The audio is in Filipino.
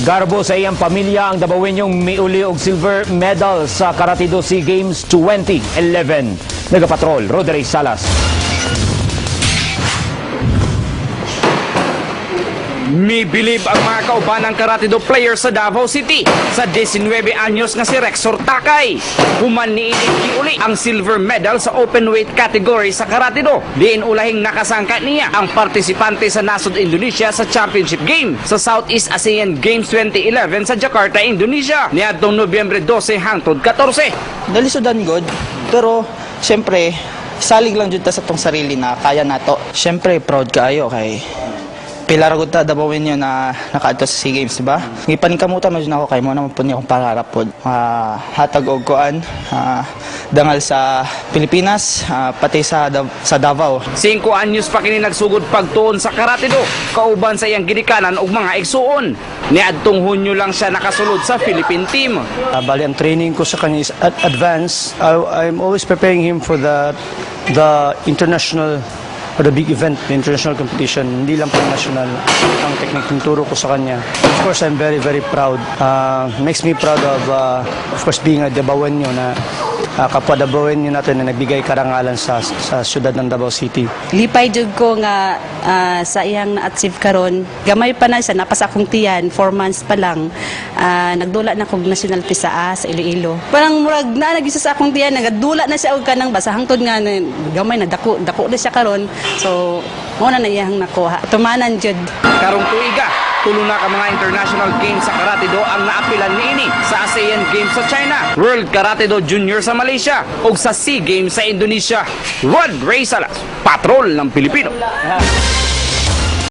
Garbo sa iyang pamilya ang dabawenyong miuli og silver medal sa Karate Do SEA Games 2011. Nagapatrol, Roderick Salas. Mibilib ang mga kaubanang Karate Do players sa Davao City sa 19 anyos nga si Rexor Takay. Human niilig uli ang silver medal sa open weight category sa Karate Do. Diin ulahing nakasangka niya ang partisipante sa nasod Indonesia sa championship game sa Southeast Asian Games 2011 sa Jakarta, Indonesia niadtong Nobyembre 12 hangtod 14. Nalisudan god, pero siyempre salig lang jud ta sa tong sarili na kaya nato. Siyempre proud kaayo kay pilar gud ta dabawin yun na nakaadto sa SEA Games, diba? Gipaningkamutan man jud ako kay mo naman po niya akong pangarap pod. Hatag og kuan dangal sa Pilipinas, pati sa Davao. 5 anyos pa kini nagsugod pagtuon sa Karate Do, kauban sa iyang gidikanan og mga igsuon. Niadtong Hunyo lang siya nakasulod sa Philippine team. Bali, ang training ko sa kanya is advanced. I'm always preparing him for the international or the big event, the international competition. Hindi lang po national ang technique ng turo ko sa kanya. Of course, I'm very, very proud. Makes me proud of course, being a Dabawenyo na kapwa Dabawenyo natin na nagbigay karangalan sa syudad ng Davao City. Lipay jud ko nga sa iyang na-achieve karon. Gamay pa na siya, napas akong tiyan, 4 months pa lang. Nagdula na kog nationality sa Iloilo. Parang murag na nagisa sa akong tiyan, nagadula na siya og kanang basa hangtod nga gamay na dako na siya karon. So, mo na iyang nakuha. Tumanan jud. Karong tuiga, tulo na ka mga international games sa Karate Do ang naapilan niini sa ASEAN Games sa China, World Karate Do Junior sa Malaysia ug sa SEA Games sa Indonesia. Rod Ray Salas, Patrol ng Pilipino.